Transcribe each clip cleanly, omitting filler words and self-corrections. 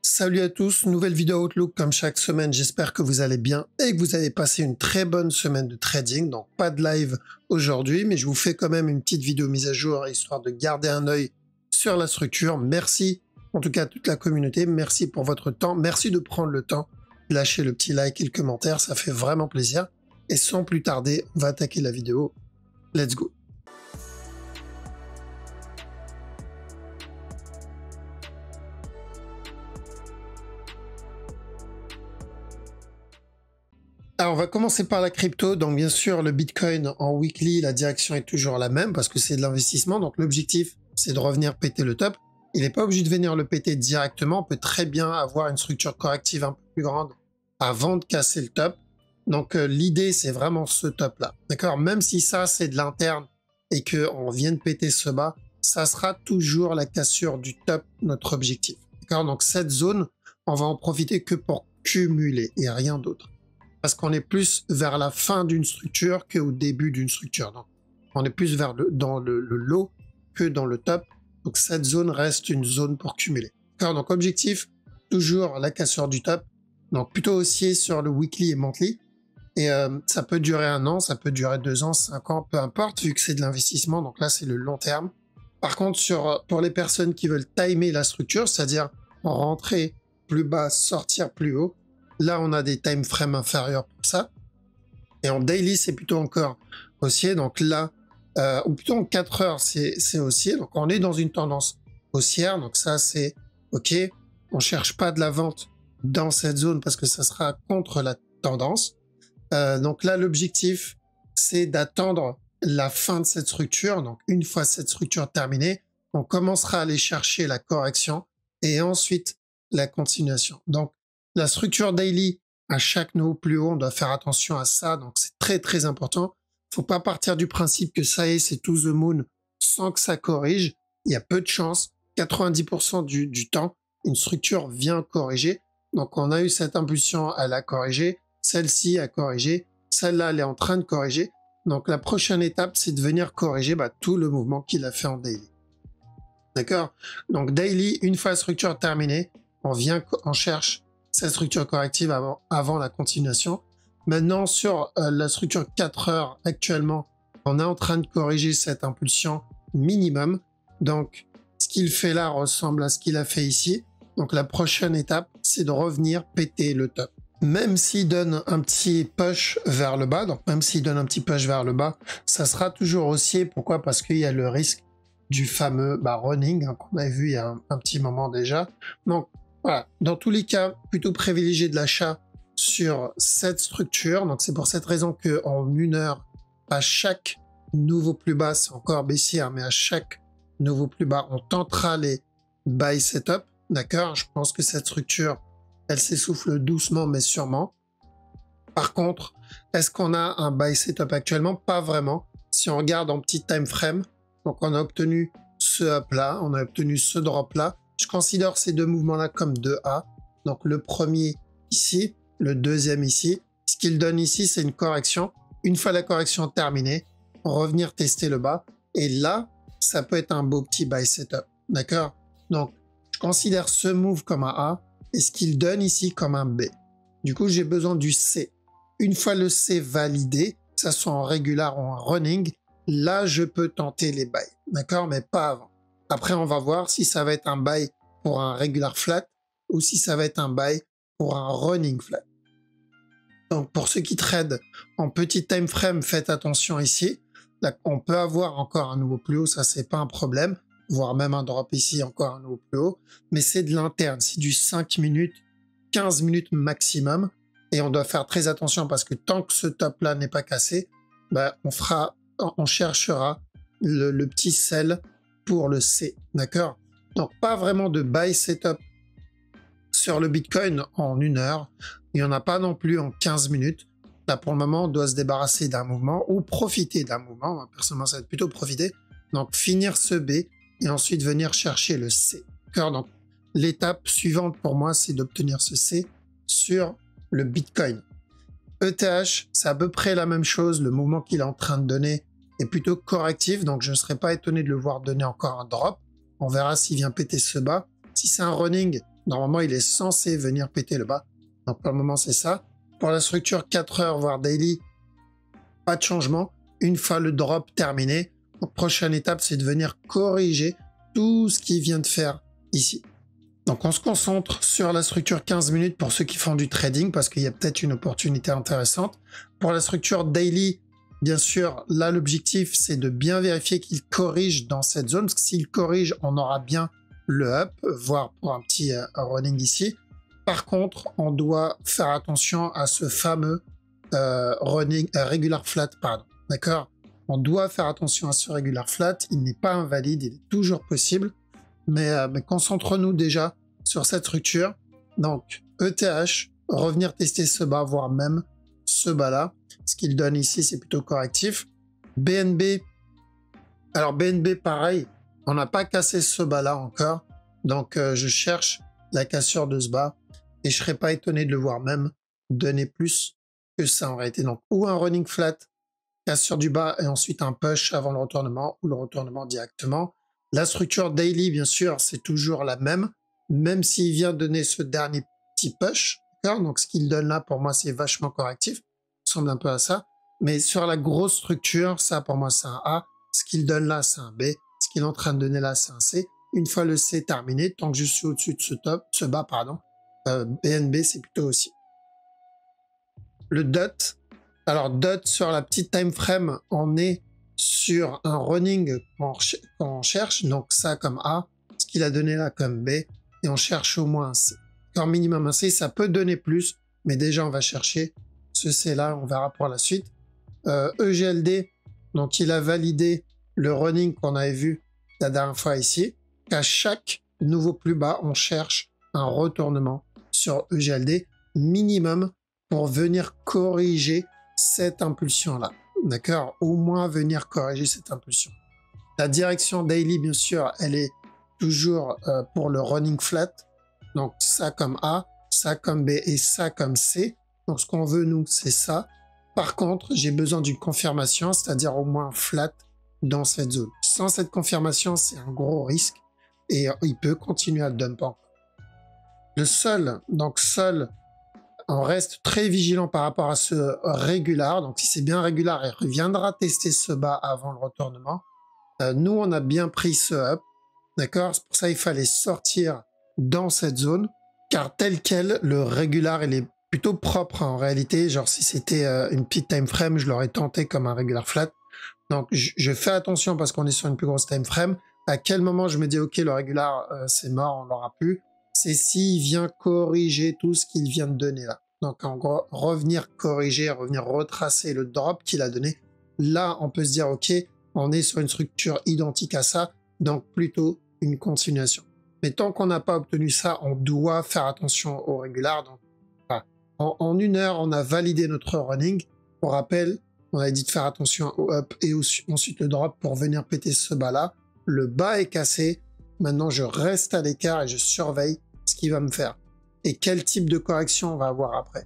Salut à tous, nouvelle vidéo Outlook comme chaque semaine, j'espère que vous allez bien et que vous avez passé une très bonne semaine de trading. Donc pas de live aujourd'hui, mais je vous fais quand même une petite vidéo mise à jour histoire de garder un œil sur la structure. Merci en tout cas à toute la communauté, merci pour votre temps, merci de prendre le temps, lâcher le petit like et le commentaire, ça fait vraiment plaisir. Et sans plus tarder, on va attaquer la vidéo. Let's go. Alors, on va commencer par la crypto. Donc, bien sûr, le Bitcoin en weekly, la direction est toujours la même parce que c'est de l'investissement. Donc, l'objectif, c'est de revenir péter le top. Il n'est pas obligé de venir le péter directement. On peut très bien avoir une structure corrective un peu plus grande avant de casser le top. Donc, l'idée, c'est vraiment ce top-là. D'accord? Même si ça, c'est de l'interne et qu'on vient de péter ce bas, ça sera toujours la cassure du top, notre objectif. D'accord? Donc, cette zone, on va en profiter que pour cumuler et rien d'autre. Parce qu'on est plus vers la fin d'une structure qu'au début d'une structure. Donc, on est plus dans le low que dans le top. Donc, cette zone reste une zone pour cumuler. Donc, objectif, toujours la cassure du top. Donc, plutôt haussier sur le weekly et monthly. Et ça peut durer 1 an, ça peut durer 2 ans, 5 ans, peu importe, vu que c'est de l'investissement. Donc là, c'est le long terme. Par contre, pour les personnes qui veulent timer la structure, c'est-à-dire rentrer plus bas, sortir plus haut, là, on a des time frames inférieurs pour ça. Et en daily, c'est plutôt encore haussier. Donc là, ou plutôt en 4 heures, c'est haussier. Donc on est dans une tendance haussière. Donc ça, c'est OK. On cherche pas de la vente dans cette zone parce que ça sera contre la tendance. Donc là, l'objectif, c'est d'attendre la fin de cette structure. Donc une fois cette structure terminée, on commencera à aller chercher la correction et ensuite la continuation. Donc, la structure daily, à chaque nouveau plus haut, on doit faire attention à ça. Donc, c'est très, très important. Faut pas partir du principe que ça y est, c'est to the moon sans que ça corrige. Il y a peu de chance. 90% du temps, une structure vient corriger. Donc, on a eu cette impulsion, elle a corrigé. Celle-ci a corrigé. Celle-là, elle est en train de corriger. Donc, la prochaine étape, c'est de venir corriger tout le mouvement qu'il a fait en daily. D'accord? Donc, daily, une fois la structure terminée, on cherche cette structure corrective avant la continuation. Maintenant, sur la structure 4 heures, actuellement, on est en train de corriger cette impulsion minimum. Donc, ce qu'il fait là ressemble à ce qu'il a fait ici. Donc, la prochaine étape, c'est de revenir péter le top. Même s'il donne un petit push vers le bas, ça sera toujours haussier. Pourquoi? Parce qu'il y a le risque du fameux running qu'on a vu il y a un petit moment déjà. Donc, voilà, dans tous les cas, plutôt privilégier de l'achat sur cette structure. Donc, c'est pour cette raison qu'en 1 heure, à chaque nouveau plus bas, c'est encore baissière, mais à chaque nouveau plus bas, on tentera les buy setup. D'accord? Je pense que cette structure, elle s'essouffle doucement, mais sûrement. Par contre, est-ce qu'on a un buy setup actuellement? Pas vraiment. Si on regarde en petit time frame, donc on a obtenu ce up-là, on a obtenu ce drop-là. Je considère ces deux mouvements-là comme 2A. Donc, le premier ici, le deuxième ici. Ce qu'il donne ici, c'est une correction. Une fois la correction terminée, revenir tester le bas. Et là, ça peut être un beau petit buy setup. D'accord? Donc, je considère ce move comme un A et ce qu'il donne ici comme un B. Du coup, j'ai besoin du C. Une fois le C validé, que ça soit en régular ou en running, là, je peux tenter les buys. D'accord? Mais pas avant. Après, on va voir si ça va être un buy pour un regular flat ou si ça va être un buy pour un running flat. Donc, pour ceux qui tradent en petit time frame, faites attention ici. Là, on peut avoir encore un nouveau plus haut, ça, c'est pas un problème. Voire même un drop ici, encore un nouveau plus haut. Mais c'est de l'interne, c'est du 5 minutes, 15 minutes maximum. Et on doit faire très attention parce que tant que ce top-là n'est pas cassé, on cherchera le petit sell pour le C, d'accord? Donc, pas vraiment de buy setup sur le Bitcoin en 1 heure. Il n'y en a pas non plus en 15 minutes. Là, pour le moment, on doit se débarrasser d'un mouvement ou profiter d'un mouvement. Moi, personnellement, ça va être plutôt profiter. Donc, finir ce B et ensuite venir chercher le C. D'accord? Donc, l'étape suivante pour moi, c'est d'obtenir ce C sur le Bitcoin. ETH, c'est à peu près la même chose. Le mouvement qu'il est en train de donner est plutôt correctif, donc je ne serais pas étonné de le voir donner encore un drop. On verra s'il vient péter ce bas. Si c'est un running, Normalement, il est censé venir péter le bas. Donc pour le moment, c'est ça. Pour la structure 4 heures, voire daily, pas de changement. Une fois le drop terminé, la prochaine étape, c'est de venir corriger tout ce qu'il vient de faire ici. Donc on se concentre sur la structure 15 minutes pour ceux qui font du trading parce qu'il y a peut-être une opportunité intéressante. Pour la structure daily, bien sûr, là l'objectif c'est de bien vérifier qu'il corrige dans cette zone. Parce que s'il corrige, on aura bien le up, voire pour un petit running ici. Par contre, on doit faire attention à ce fameux running regular flat, pardon. D'accord? On doit faire attention à ce regular flat. Il n'est pas invalide, il est toujours possible. Mais concentrons-nous déjà sur cette structure. Donc, ETH, revenir tester ce bas, voire même ce bas-là. Ce qu'il donne ici, c'est plutôt correctif. BNB, alors BNB, pareil, on n'a pas cassé ce bas-là encore. Donc, je cherche la cassure de ce bas. Et je ne serais pas étonné de le voir même donner plus que ça en réalité. Donc, ou un running flat, cassure du bas, et ensuite un push avant le retournement, ou le retournement directement. La structure daily, bien sûr, c'est toujours la même s'il vient donner ce dernier petit push. Donc, ce qu'il donne là, pour moi, c'est vachement correctif. Ça ressemble un peu à ça. Mais sur la grosse structure, ça, pour moi, c'est un A. Ce qu'il donne là, c'est un B. Ce qu'il est en train de donner là, c'est un C. Une fois le C terminé, tant que je suis au-dessus de ce bas, pardon, BNB, c'est plutôt aussi. Le DOT. Alors, DOT, sur la petite time frame, on est sur un running qu'on cherche, donc ça comme A, ce qu'il a donné là comme B, et on cherche au moins un C. Alors minimum un C, ça peut donner plus, mais déjà on va chercher ce C là, on verra pour la suite. EGLD, donc il a validé le running qu'on avait vu la dernière fois ici. À chaque nouveau plus bas, on cherche un retournement sur EGLD minimum pour venir corriger cette impulsion là. D'accord? Au moins venir corriger cette impulsion. La direction daily, bien sûr, elle est toujours pour le running flat. Donc, ça comme A, ça comme B et ça comme C. Donc, ce qu'on veut, nous, c'est ça. Par contre, j'ai besoin d'une confirmation, c'est-à-dire au moins flat dans cette zone. Sans cette confirmation, c'est un gros risque et il peut continuer à le dump encore. Le sol, donc sol, on reste très vigilant par rapport à ce régular. Donc, si c'est bien régular, il reviendra tester ce bas avant le retournement. Nous, on a bien pris ce up. D'accord? C'est pour ça qu'il fallait sortir dans cette zone. Car tel quel, le régular, il est plutôt propre en réalité. Genre, si c'était une petite time frame, je l'aurais tenté comme un régular flat. Donc, je fais attention parce qu'on est sur une plus grosse time frame. À quel moment je me dis, OK, le régular, c'est mort, on l'aura plus. C'est s'il vient corriger tout ce qu'il vient de donner là. Donc en gros, revenir corriger, revenir retracer le drop qu'il a donné. Là, on peut se dire, OK, on est sur une structure identique à ça, donc plutôt une continuation. Mais tant qu'on n'a pas obtenu ça, on doit faire attention au régular. Donc, voilà. En une heure, on a validé notre running. Pour rappel, on a dit de faire attention au up et ensuite le drop pour venir péter ce bas-là. Le bas est cassé. Maintenant, je reste à l'écart et je surveille ce qu'il va me faire. Et quel type de correction on va avoir après.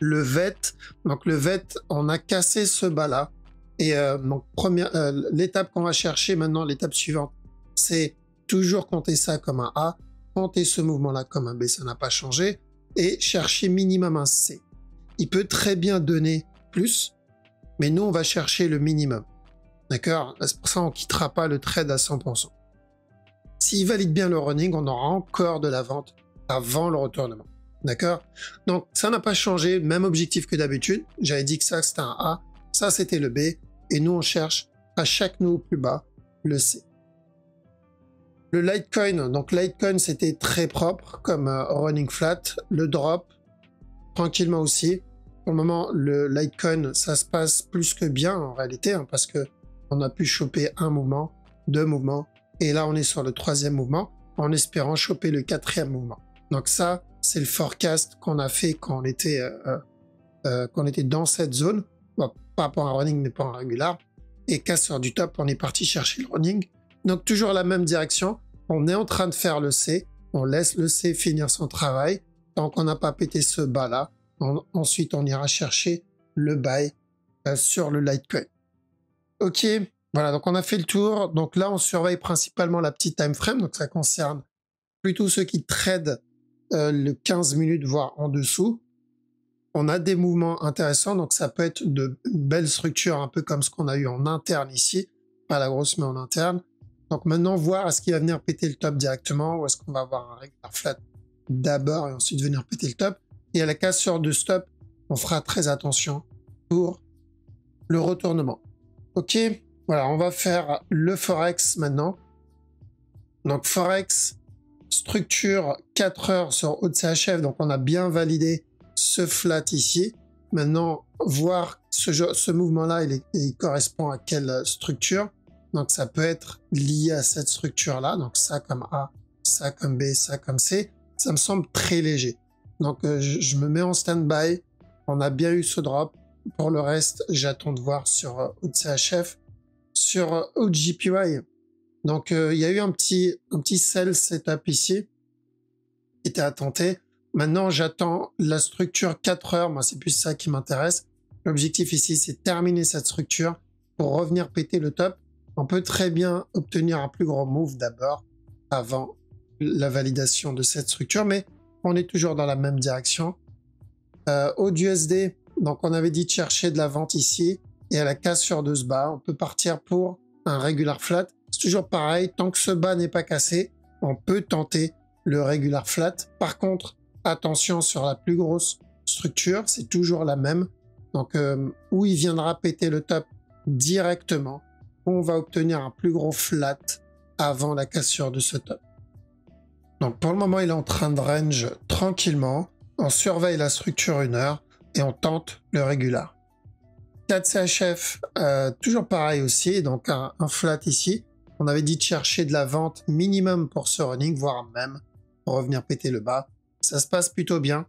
Le VET, donc le VET, on a cassé ce bas-là. Et donc l'étape qu'on va chercher maintenant, l'étape suivante, c'est toujours compter ça comme un A, compter ce mouvement-là comme un B, ça n'a pas changé, et chercher minimum un C. Il peut très bien donner plus, mais nous, on va chercher le minimum. D'accord? C'est pour ça qu'on ne quittera pas le trade à 100%. S'il valide bien le running, on aura encore de la vente avant le retournement. D'accord? Donc, ça n'a pas changé, même objectif que d'habitude. J'avais dit que ça, c'était un A, ça, c'était le B, et nous, on cherche à chaque nouveau plus bas le C. Le Litecoin, donc Litecoin, c'était très propre comme running flat. Le drop, tranquillement aussi. Pour le moment, le Litecoin, ça se passe plus que bien en réalité, hein, parce que on a pu choper un mouvement, deux mouvements, et là, on est sur le troisième mouvement, en espérant choper le quatrième mouvement. Donc ça, c'est le forecast qu'on a fait quand on était dans cette zone, bon, pas rapport à un running, mais pas un régular. Et casseur du top, on est parti chercher le running. Donc toujours la même direction, on est en train de faire le C, on laisse le C finir son travail, tant qu'on n'a pas pété ce bas-là, ensuite on ira chercher le buy sur le Litecoin. Ok, voilà, donc on a fait le tour. Donc là, on surveille principalement la petite time frame, donc ça concerne plutôt ceux qui tradent le 15 minutes, voire en dessous, on a des mouvements intéressants. Donc ça peut être de belles structures, un peu comme ce qu'on a eu en interne ici, pas la grosse mais en interne. Donc maintenant, voir est-ce qu'il va venir péter le top directement ou est-ce qu'on va avoir un regular flat d'abord et ensuite venir péter le top. Et à la cassure de stop, on fera très attention pour le retournement. Ok, voilà, on va faire le Forex maintenant. Donc Forex, structure 4 heures sur haut de CHF, donc on a bien validé ce flat ici. Maintenant, voir ce mouvement-là, il correspond à quelle structure. Donc ça peut être lié à cette structure-là, donc ça comme A, ça comme B, ça comme C. Ça me semble très léger. Donc je me mets en stand-by. On a bien eu ce drop. Pour le reste, j'attends de voir sur OCHF, sur OGPY. Donc il y a eu un petit sell setup ici qui était à tenter. Maintenant, j'attends la structure 4 heures. Moi, c'est plus ça qui m'intéresse. L'objectif ici, c'est terminer cette structure pour revenir péter le top. On peut très bien obtenir un plus gros move d'abord avant la validation de cette structure, mais on est toujours dans la même direction. Au USD, donc on avait dit de chercher de la vente ici, et à la cassure de ce bas, on peut partir pour un regular flat. C'est toujours pareil, tant que ce bas n'est pas cassé, on peut tenter le regular flat. Par contre, attention sur la plus grosse structure, c'est toujours la même. Donc, où il viendra péter le top directement, on va obtenir un plus gros flat avant la cassure de ce top. Donc pour le moment, il est en train de range tranquillement. On surveille la structure 1 heure et on tente le régular. 4 CHF, toujours pareil aussi, donc un flat ici. On avait dit de chercher de la vente minimum pour ce running, voire même pour revenir péter le bas. Ça se passe plutôt bien.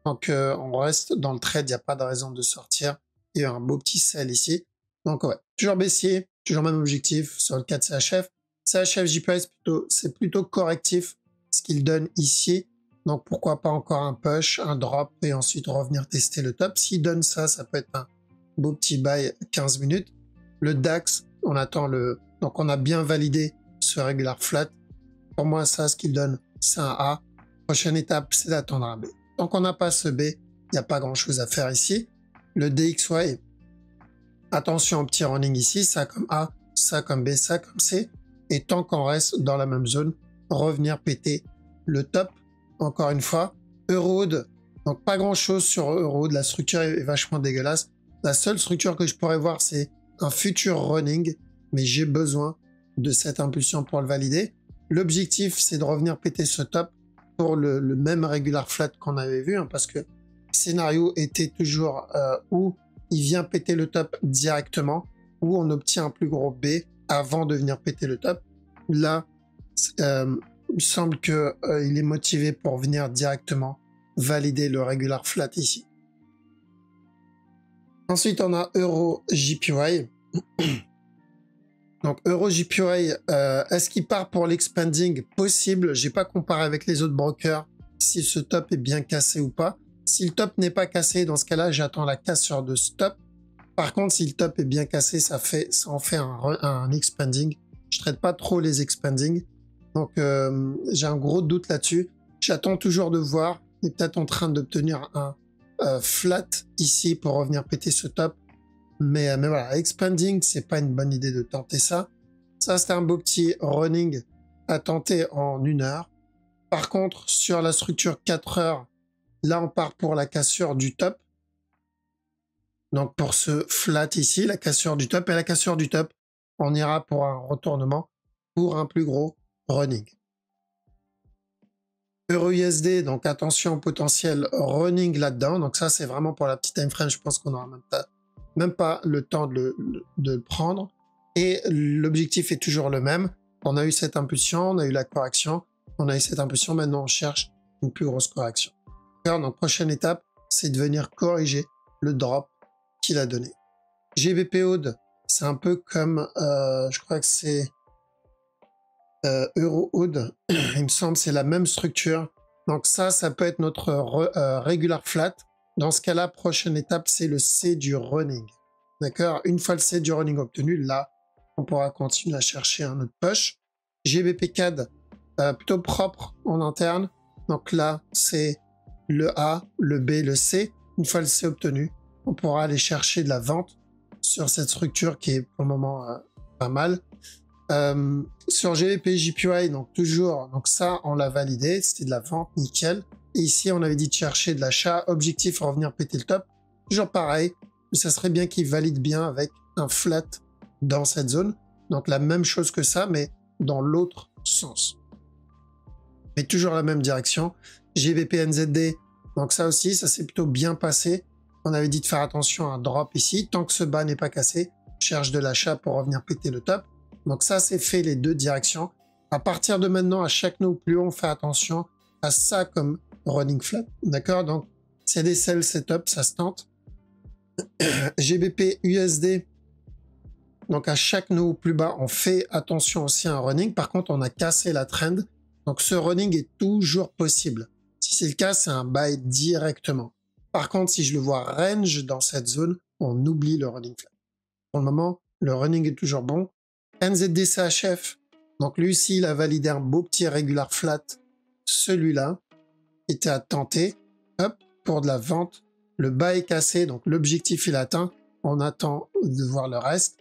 Donc on reste dans le trade, il n'y a pas de raison de sortir. Il y a un beau petit sell ici. Donc ouais, toujours baissier, toujours même objectif sur le 4 CHF. CHF JPY, c'est plutôt correctif ce qu'il donne ici. Donc pourquoi pas encore un push, un drop et ensuite revenir tester le top. S'il donne ça, ça peut être un beau petit buy 15 minutes. Le DAX, on attend le... Donc on a bien validé ce regular flat. Pour moi, ça, ce qu'il donne, c'est un A. Prochaine étape, c'est d'attendre un B. Tant qu'on n'a pas ce B, il n'y a pas grand-chose à faire ici. Le DXY, attention au petit running ici, ça comme A, ça comme B, ça comme C. Et tant qu'on reste dans la même zone, revenir péter le top. Encore une fois, Eurohood, donc pas grand-chose sur Eurohood. La structure est vachement dégueulasse. La seule structure que je pourrais voir, c'est un futur running, mais j'ai besoin de cette impulsion pour le valider. L'objectif, c'est de revenir péter ce top pour le même regular flat qu'on avait vu, hein, parce que le scénario était toujours où il vient péter le top directement, où on obtient un plus gros B avant de venir péter le top. Là, il me semble qu'il est motivé pour venir directement valider le regular flat ici. Ensuite, on a Euro JPY. Donc Euro JPY, est-ce qu'il part pour l'expanding? Possible. J'ai pas comparé avec les autres brokers si ce top est bien cassé ou pas. Si le top n'est pas cassé, dans ce cas-là, j'attends la cassure de stop. Par contre, si le top est bien cassé, ça en fait un expanding. Je traite pas trop les expanding. Donc j'ai un gros doute là-dessus. J'attends toujours de voir. Il est peut-être en train d'obtenir un flat ici pour revenir péter ce top. Mais voilà, expanding, c'est pas une bonne idée de tenter ça. Ça, c'était un beau petit running à tenter en 1 heure. Par contre, sur la structure 4 heures, là, on part pour la cassure du top. Donc, pour ce flat ici, la cassure du top. Et la cassure du top, on ira pour un retournement pour un plus gros running. Euro USD, donc attention au potentiel running là-dedans. Donc ça, c'est vraiment pour la petite time frame. Je pense qu'on aura même pas le temps de le prendre. Et l'objectif est toujours le même. On a eu cette impulsion, on a eu la correction, on a eu cette impulsion. Maintenant, on cherche une plus grosse correction. Donc, prochaine étape, c'est de venir corriger le drop qu'il a donné. GBP-HOOD, c'est un peu comme, je crois que c'est Euro-HOOD. Il me semble c'est la même structure. Donc ça peut être notre regular flat. Dans ce cas-là, prochaine étape, c'est le C du running. D'accord? Une fois le C du running obtenu, là, on pourra continuer à chercher un autre push. GBP CAD, plutôt propre en interne. Donc là, c'est le A, le B, le C. Une fois le C obtenu, on pourra aller chercher de la vente sur cette structure qui est pour le moment pas mal. Sur GBP JPY, donc toujours, donc ça on l'a validé, c'était de la vente, nickel. Et ici on avait dit de chercher de l'achat, objectif revenir péter le top, toujours pareil, mais ça serait bien qu'il valide bien avec un flat dans cette zone, donc la même chose que ça, mais dans l'autre sens. Mais toujours la même direction. GBP NZD, donc ça aussi, ça s'est plutôt bien passé. On avait dit de faire attention à un drop ici, tant que ce bas n'est pas cassé, cherche de l'achat pour revenir péter le top. Donc ça, c'est fait les deux directions. À partir de maintenant, à chaque nœud plus haut, on fait attention à ça comme running flat. D'accord? Donc, c'est des sell setup, ça se tente. GBP USD. Donc, à chaque nœud plus bas, on fait attention aussi à un running. Par contre, on a cassé la trend. Donc, ce running est toujours possible. Si c'est le cas, c'est un buy directement. Par contre, si je le vois range dans cette zone, on oublie le running flat. Pour le moment, le running est toujours bon. NZD-CHF, donc lui aussi, il a validé un beau petit regular flat. Celui-là était à tenter. Hop, pour de la vente. Le bas est cassé, donc l'objectif il est atteint. On attend de voir le reste.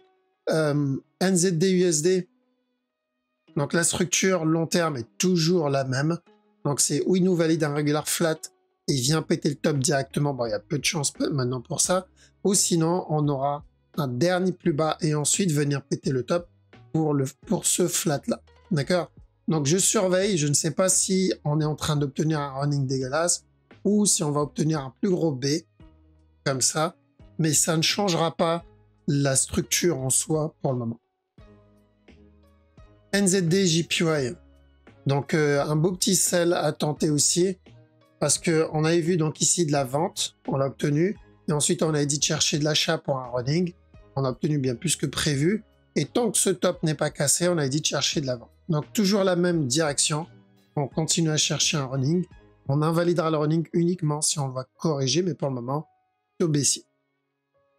NZD-USD, donc la structure long terme est toujours la même. Donc c'est où il nous valide un regular flat et il vient péter le top directement. Bon, il y a peu de chance maintenant pour ça. Ou sinon, on aura un dernier plus bas et ensuite venir péter le top pour ce flat là, d'accord? Donc je surveille, je ne sais pas si on est en train d'obtenir un running dégueulasse ou si on va obtenir un plus gros B comme ça, mais ça ne changera pas la structure en soi pour le moment. NZD JPY, donc un beau petit sell à tenter aussi parce que on avait vu donc ici de la vente, on l'a obtenu et ensuite on avait dit de chercher de l'achat pour un running, on a obtenu bien plus que prévu. Et tant que ce top n'est pas cassé, on a dit de chercher de la vente. Donc toujours la même direction. On continue à chercher un running. On invalidera le running uniquement si on le va corriger, mais pour le moment, plutôt baissier.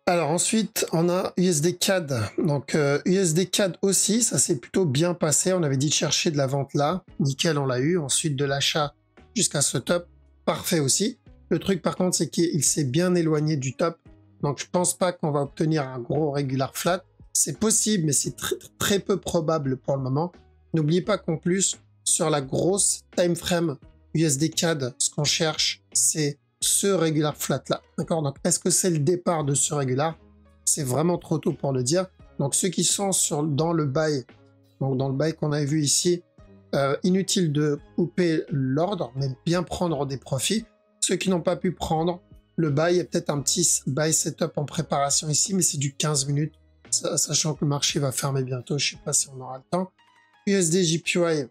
Alors ensuite, on a USD CAD. Donc USD CAD aussi, ça s'est plutôt bien passé. On avait dit de chercher de la vente là. Nickel, on l'a eu. Ensuite de l'achat jusqu'à ce top. Parfait aussi. Le truc par contre, c'est qu'il s'est bien éloigné du top. Donc je pense pas qu'on va obtenir un gros regular flat. C'est possible, mais c'est très peu probable pour le moment. N'oubliez pas qu'en plus, sur la grosse time frame USD CAD, ce qu'on cherche, c'est ce regular flat là. D'accord? Donc, est-ce que c'est le départ de ce regular? C'est vraiment trop tôt pour le dire. Donc, ceux qui sont dans le buy, donc dans le buy qu'on avait vu ici, inutile de couper l'ordre, mais bien prendre des profits. Ceux qui n'ont pas pu prendre le buy, il y a peut-être un petit buy setup en préparation ici, mais c'est du 15 minutes. Sachant que le marché va fermer bientôt, je ne sais pas si on aura le temps. USD JPY.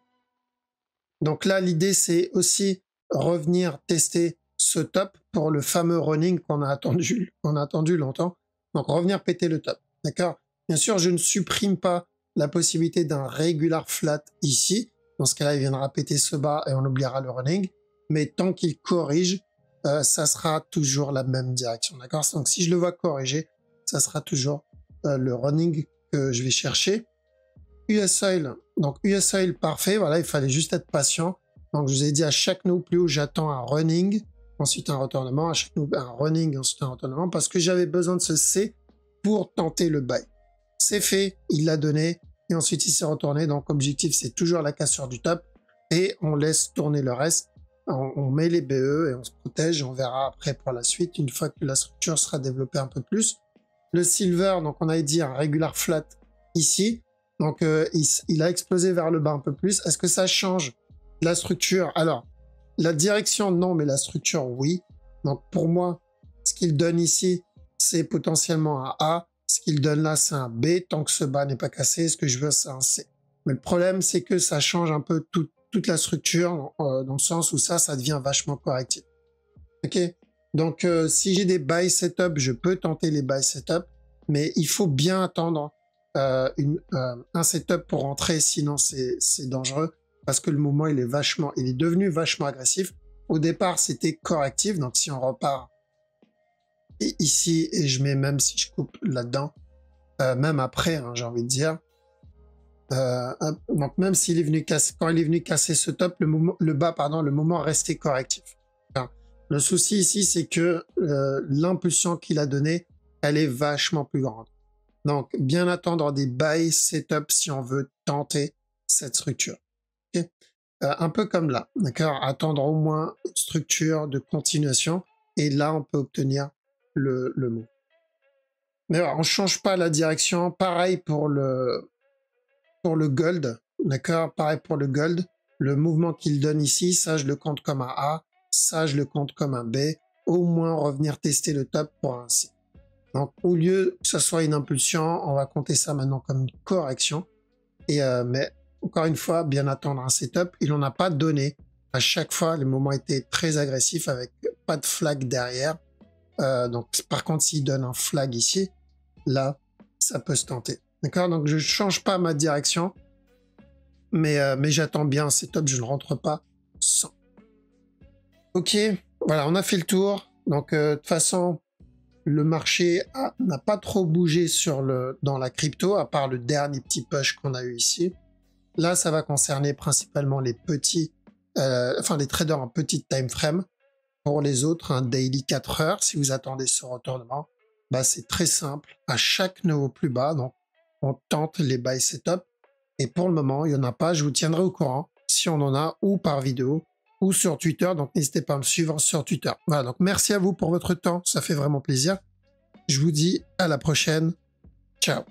Donc là, l'idée, c'est aussi revenir tester ce top pour le fameux running qu'on a attendu longtemps. Donc revenir péter le top. D'accord? Bien sûr, je ne supprime pas la possibilité d'un regular flat ici. Dans ce cas-là, il viendra péter ce bas et on oubliera le running. Mais tant qu'il corrige, ça sera toujours la même direction. D'accord? Donc si je le vois corriger, ça sera toujours le running que je vais chercher. US Oil, donc US Oil parfait, voilà, il fallait juste être patient. Donc je vous ai dit à chaque nœud plus haut, j'attends un running, ensuite un retournement, à chaque nœud un running, ensuite un retournement, parce que j'avais besoin de ce C pour tenter le buy. C'est fait, il l'a donné, et ensuite il s'est retourné, donc objectif c'est toujours la cassure du top, et on laisse tourner le reste. On met les BE et on se protège, on verra après pour la suite, une fois que la structure sera développée un peu plus. Le silver, donc on avait dit un regular flat ici. Donc il a explosé vers le bas un peu plus. Est-ce que ça change la structure? Alors, la direction, non, mais la structure, oui. Donc pour moi, ce qu'il donne ici, c'est potentiellement un A. Ce qu'il donne là, c'est un B. Tant que ce bas n'est pas cassé, ce que je veux, c'est un C. Mais le problème, c'est que ça change un peu toute la structure, dans le sens où ça devient vachement correctif. Ok? Donc, si j'ai des buy setup, je peux tenter les buy setup, mais il faut bien attendre un setup pour rentrer, sinon c'est dangereux, parce que le mouvement, il est devenu vachement agressif. Au départ, c'était correctif, donc si on repart ici, et je mets même si je coupe là-dedans, même après, hein, j'ai envie de dire, Donc même s'il est venu casser, quand il est venu casser ce top, le bas, pardon, le moment restait correctif. Enfin, le souci ici, c'est que l'impulsion qu'il a donnée, elle est vachement plus grande. Donc, bien attendre des buy setup si on veut tenter cette structure. Okay, un peu comme là, d'accord. Attendre au moins une structure de continuation et là, on peut obtenir le move. Mais voilà, on change pas la direction. Pareil pour le gold, d'accord. Pareil pour le gold. Le mouvement qu'il donne ici, ça je le compte comme un A, ça je le compte comme un B. Au moins revenir tester le top pour un C. Donc, au lieu que ce soit une impulsion, on va compter ça maintenant comme une correction. Et mais encore une fois, bien attendre un setup. Il n'en a pas donné. À chaque fois, les moments étaient très agressifs avec pas de flag derrière. Donc, par contre, s'il donne un flag ici, là, ça peut se tenter. D'accord? Donc, je ne change pas ma direction. Mais j'attends bien un setup. Je ne rentre pas sans. Ok, voilà, on a fait le tour. Donc, de toute façon, le marché n'a pas trop bougé dans la crypto, à part le dernier petit push qu'on a eu ici. Là, ça va concerner principalement les petits, les traders en petit time frame. Pour les autres, un daily 4 heures, si vous attendez ce retournement, bah, c'est très simple. À chaque niveau plus bas, donc, on tente les buy setup. Et pour le moment, il n'y en a pas. Je vous tiendrai au courant si on en a, ou par vidéo, ou sur Twitter. Donc, n'hésitez pas à me suivre sur Twitter. Voilà, donc merci à vous pour votre temps. Ça fait vraiment plaisir. Je vous dis à la prochaine. Ciao.